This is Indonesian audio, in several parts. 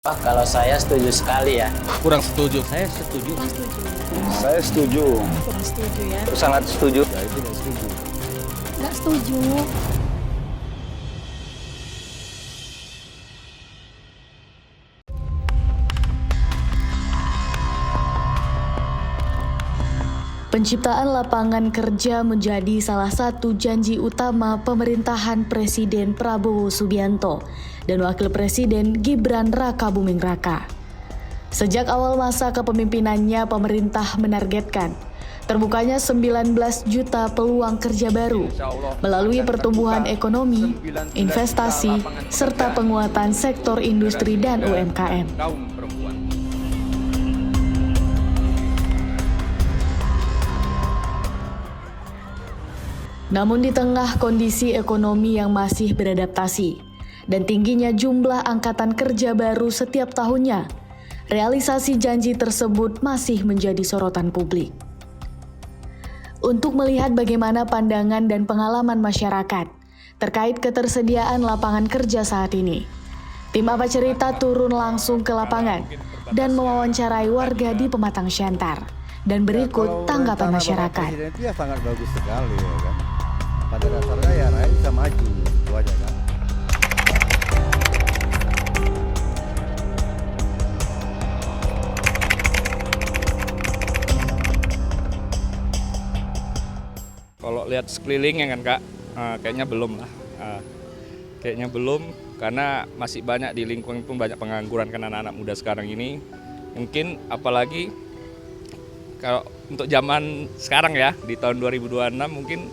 Wah, kalau saya setuju sekali ya. Kurang setuju. Saya setuju. Kurang setuju. Saya setuju. Kurang setuju ya. Sangat setuju. Saya tidak setuju. Nggak setuju. Penciptaan lapangan kerja menjadi salah satu janji utama pemerintahan Presiden Prabowo Subianto dan Wakil Presiden Gibran Rakabuming Raka. Sejak awal masa kepemimpinannya, pemerintah menargetkan terbukanya 19 juta peluang kerja baru melalui pertumbuhan ekonomi, investasi, serta penguatan sektor industri dan UMKM. Namun di tengah kondisi ekonomi yang masih beradaptasi dan tingginya jumlah angkatan kerja baru setiap tahunnya, realisasi janji tersebut masih menjadi sorotan publik. Untuk melihat bagaimana pandangan dan pengalaman masyarakat terkait ketersediaan lapangan kerja saat ini, tim Apa Cerita turun langsung ke lapangan dan mewawancarai warga di Pematang Siantar. Dan berikut tanggapan masyarakat. Presiden itu ya sangat bagus sekali ya kan. Pada dasarnya ya rakyat bisa maju, itu aja kan. Kalau lihat sekelilingnya kan Kak, kayaknya belum lah. Kayaknya belum karena masih banyak di lingkungan pun banyak pengangguran kan anak-anak muda sekarang ini. Mungkin apalagi kalau untuk zaman sekarang ya di tahun 2026 mungkin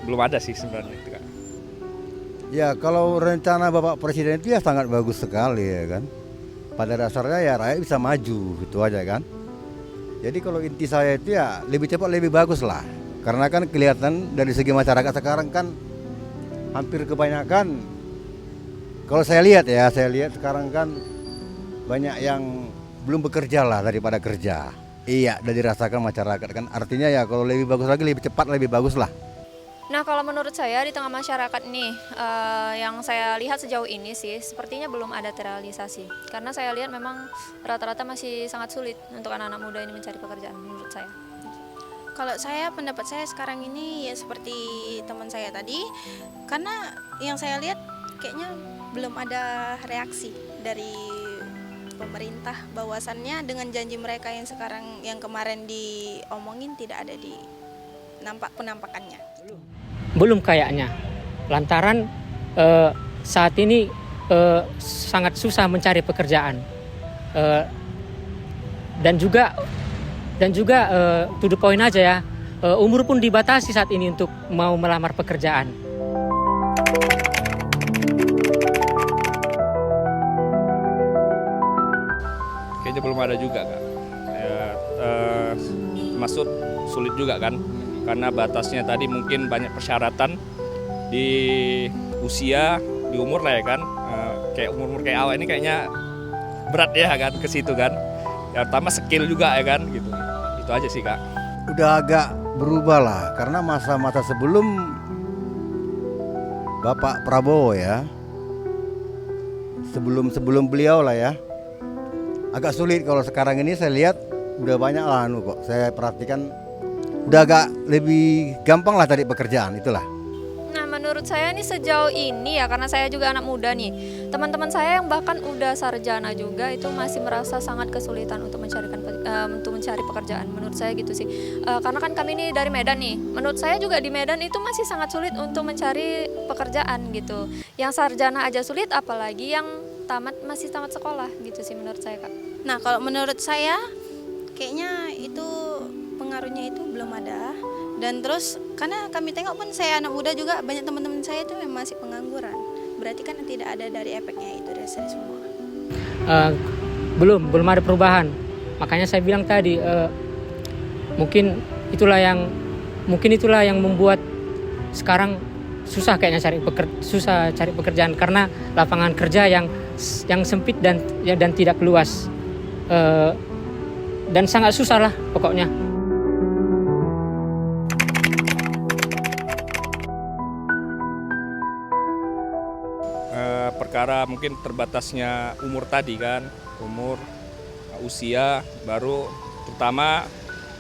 belum ada sih sebenarnya itu Kak. Ya kalau rencana Bapak Presiden itu ya sangat bagus sekali ya kan. Pada dasarnya ya rakyat bisa maju, itu aja kan. Jadi kalau inti saya itu ya lebih cepat lebih bagus lah. Karena kan kelihatan dari segi masyarakat sekarang kan hampir kebanyakan, kalau saya lihat sekarang kan banyak yang belum bekerja lah daripada kerja. Iya, dan dirasakan masyarakat kan. Artinya ya kalau lebih bagus lagi, lebih cepat, lebih bagus lah. Nah, kalau menurut saya di tengah masyarakat nih, yang saya lihat sejauh ini sih sepertinya belum ada terrealisasi. Karena saya lihat memang rata-rata masih sangat sulit untuk anak-anak muda ini mencari pekerjaan menurut saya. Kalau saya, pendapat saya sekarang ini ya seperti teman saya tadi, karena yang saya lihat kayaknya belum ada reaksi dari pemerintah, bahwasannya dengan janji mereka yang sekarang, yang kemarin diomongin tidak ada di penampakannya. Belum kayaknya. Lantaran saat ini sangat susah mencari pekerjaan. Dan juga to the point aja ya. Umur pun dibatasi saat ini untuk mau melamar pekerjaan. Kayaknya belum ada juga Kak. Termasuk sulit juga kan. Karena batasnya tadi mungkin banyak persyaratan di usia, di umur lah ya kan. Kayak umur kayak awal ini kayaknya berat ya kan ke situ kan. Ya pertama skill juga ya kan gitu. Itu aja sih Kak. Udah agak berubah lah karena masa-masa sebelum Bapak Prabowo ya. Sebelum beliau lah ya. Agak sulit. Kalau sekarang ini saya lihat udah banyak lah kok. Saya perhatikan udah agak lebih gampang lah cari pekerjaan, itulah. Nah, menurut saya nih sejauh ini ya, karena saya juga anak muda nih, teman-teman saya yang bahkan udah sarjana juga itu masih merasa sangat kesulitan untuk mencari pekerjaan. Menurut saya gitu sih. Karena kan kami ini dari Medan nih. Menurut saya juga di Medan itu masih sangat sulit untuk mencari pekerjaan gitu. Yang sarjana aja sulit, apalagi yang masih tamat sekolah gitu sih menurut saya Kak. Nah, kalau menurut saya kayaknya itu pengaruhnya itu belum ada. Dan terus karena kami tengok pun saya anak muda juga, banyak teman-teman saya itu memang masih pengangguran. Berarti kan tidak ada dari efeknya itu dari semua. Belum ada perubahan. Makanya saya bilang tadi mungkin itulah yang membuat sekarang susah kayaknya cari pekerjaan karena lapangan kerja yang sempit dan tidak luas. Dan sangat susah lah pokoknya. perkara mungkin terbatasnya umur tadi kan, umur, usia, baru terutama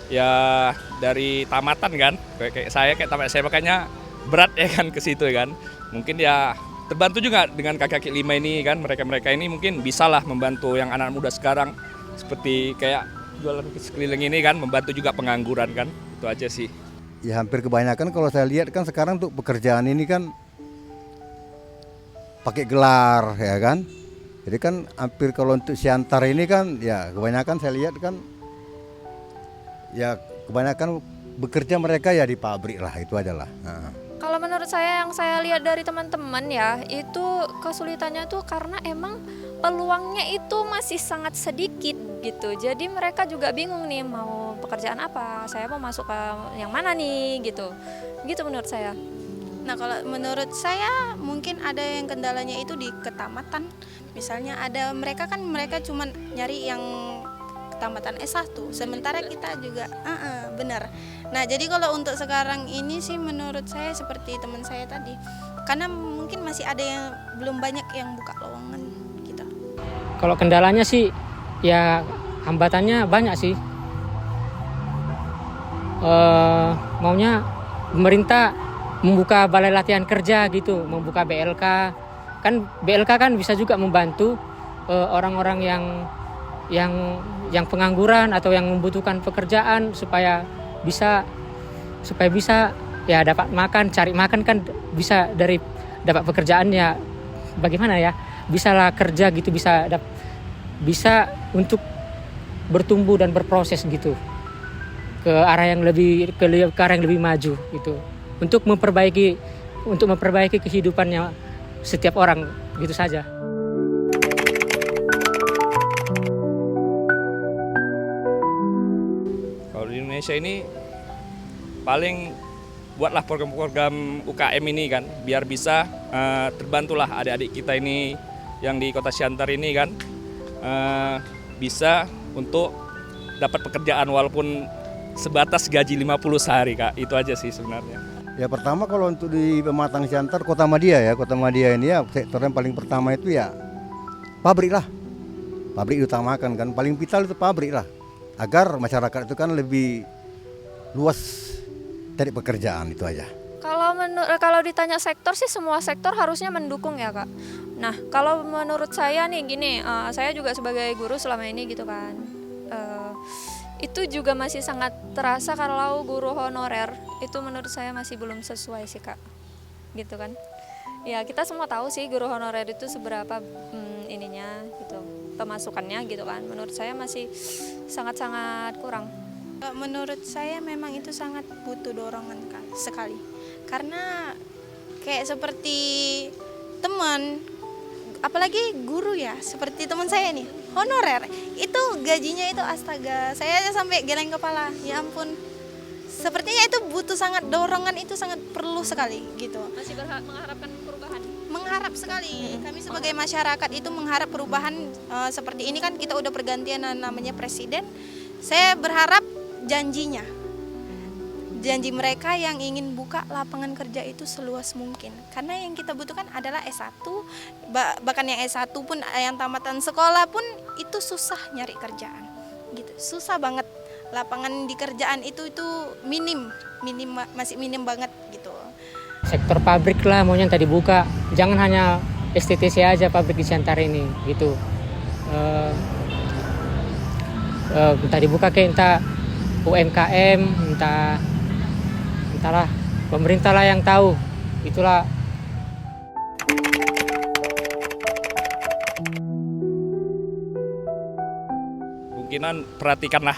ya dari tamatan kan, kayak saya kayak tamat SMA makanya berat ya kan ke situ kan. Mungkin ya terbantu juga dengan kakak lima ini kan, mereka ini mungkin bisalah membantu yang anak muda sekarang seperti kayak jualan sekeliling ini kan, membantu juga pengangguran kan, itu aja sih. Ya hampir kebanyakan kalau saya lihat kan sekarang untuk pekerjaan ini kan pakai gelar ya kan. Jadi kan hampir kalau untuk Siantar ini kan ya kebanyakan saya lihat kan ya kebanyakan bekerja mereka ya di pabrik lah, itu aja lah. Kalau menurut saya yang saya lihat dari teman-teman ya, itu kesulitannya tuh karena emang peluangnya itu masih sangat sedikit gitu. Jadi mereka juga bingung nih mau pekerjaan apa, saya mau masuk ke yang mana nih gitu. Gitu menurut saya. Nah, kalau menurut saya mungkin ada yang kendalanya itu di ketamatan. Misalnya mereka cuma nyari yang ketamatan S1, sementara kita juga benar. Nah, jadi kalau untuk sekarang ini sih menurut saya seperti teman saya tadi, karena mungkin masih ada yang belum banyak yang buka lowongan gitu. Kalau kendalanya sih ya hambatannya banyak sih. Maunya pemerintah membuka balai latihan kerja gitu, membuka BLK. Kan BLK kan bisa juga membantu orang-orang yang pengangguran atau yang membutuhkan pekerjaan supaya bisa ya dapat makan, cari makan kan bisa dari dapat pekerjaan ya, bagaimana ya, bisalah kerja gitu, bisa untuk bertumbuh dan berproses gitu ke arah yang lebih maju gitu, untuk memperbaiki kehidupannya setiap orang gitu saja. Kalau di Indonesia ini paling buatlah program-program UKM ini kan, biar bisa terbantulah adik-adik kita ini yang di Kota Siantar ini kan, bisa untuk dapat pekerjaan walaupun sebatas gaji 50 sehari Kak, itu aja sih sebenarnya. Ya pertama kalau untuk di Pematang Siantar, Kota Madia ini ya sektor yang paling pertama itu ya pabrik lah, pabrik diutamakan kan, paling vital itu pabrik lah, agar masyarakat itu kan lebih luas dari pekerjaan, itu aja. Kalau ditanya sektor sih semua sektor harusnya mendukung ya Kak. Nah kalau menurut saya nih gini, saya juga sebagai guru selama ini gitu kan, itu juga masih sangat terasa kalau guru honorer itu menurut saya masih belum sesuai sih Kak, gitu kan. Ya kita semua tahu sih guru honorer itu seberapa ininya gitu, pemasukannya gitu kan. Menurut saya masih sangat-sangat kurang. Menurut saya memang itu sangat butuh dorongan sekali, karena kayak seperti teman, apalagi guru ya, seperti teman saya nih honorer, itu gajinya itu astaga, saya aja sampai geleng kepala, ya ampun. Sepertinya itu butuh sangat dorongan, itu sangat perlu sekali gitu. Masih mengharapkan perubahan. Mengharap sekali, kami sebagai masyarakat itu mengharap perubahan seperti ini kan, kita udah pergantian namanya presiden. Saya berharap janji mereka yang ingin buka lapangan kerja itu seluas mungkin, karena yang kita butuhkan adalah S1, bahkan yang S1 pun, yang tamatan sekolah pun itu susah nyari kerjaan gitu, susah banget. Lapangan di kerjaan itu masih minim banget gitu. Sektor pabrik lah maunya tadi buka, jangan hanya STTC aja pabrik di Siantar ini gitu. Tadi buka kayak entah UMKM, entahlah pemerintah lah yang tahu, itulah. Kemungkinan perhatikanlah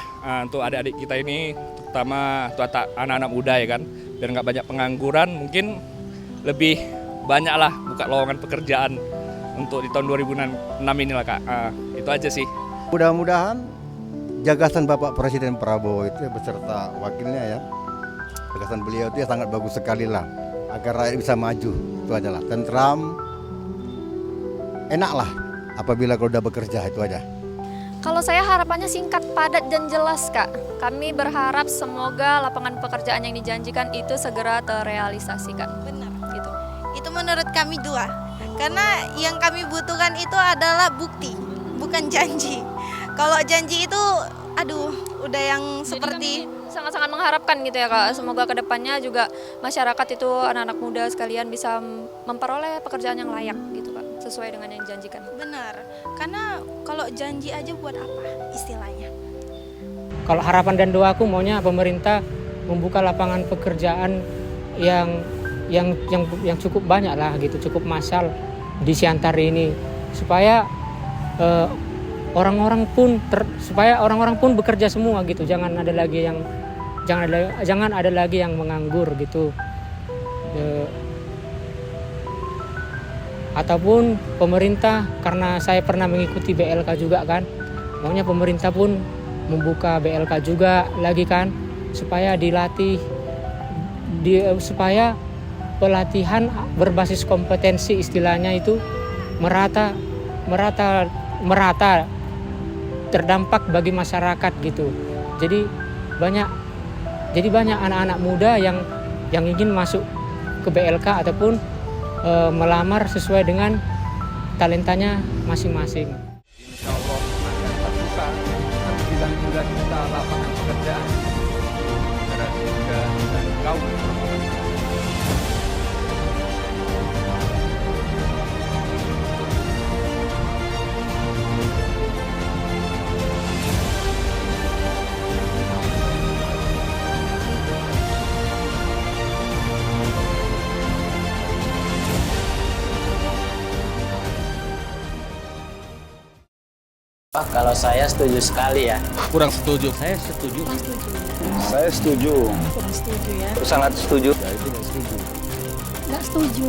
untuk adik-adik kita ini, terutama untuk anak-anak muda ya kan, biar nggak banyak pengangguran, mungkin lebih banyaklah buka lowongan pekerjaan untuk di tahun 2006 inilah Kak. Itu aja sih. Mudah-mudahan gagasan Bapak Presiden Prabowo itu beserta wakilnya ya, gagasan beliau itu ya sangat bagus sekali lah, agar rakyat bisa maju, itu aja lah, tentram, enak lah apabila kalau udah bekerja, itu aja. Kalau saya harapannya singkat, padat, dan jelas Kak. Kami berharap semoga lapangan pekerjaan yang dijanjikan itu segera terrealisasi Kak. Benar. Gitu. Itu menurut kami dua. Karena yang kami butuhkan itu adalah bukti, bukan janji. Kalau janji itu, aduh, udah yang seperti sangat-sangat mengharapkan gitu ya Kak, semoga kedepannya juga masyarakat itu anak-anak muda sekalian bisa memperoleh pekerjaan yang layak gitu Kak, sesuai dengan yang dijanjikan. benar. Karena kalau janji aja buat apa istilahnya? Kalau harapan dan doaku maunya pemerintah membuka lapangan pekerjaan yang cukup banyak lah gitu, cukup massal di Siantar ini, supaya orang-orang pun bekerja semua gitu, jangan ada lagi yang menganggur gitu. Ataupun pemerintah, karena saya pernah mengikuti BLK juga kan, maunya pemerintah pun membuka BLK juga lagi kan, supaya dilatih supaya pelatihan berbasis kompetensi istilahnya itu merata terdampak bagi masyarakat gitu. Jadi banyak anak-anak muda yang ingin masuk ke BLK ataupun melamar sesuai dengan talentanya masing-masing. Insya Allah akan terbuka sembilan juta lapangan pekerjaan antara muda dan kaum. Wah, kalau saya setuju sekali ya. Kurang setuju. Saya setuju. Saya setuju. Kurang setuju ya. Sangat setuju. Nggak setuju.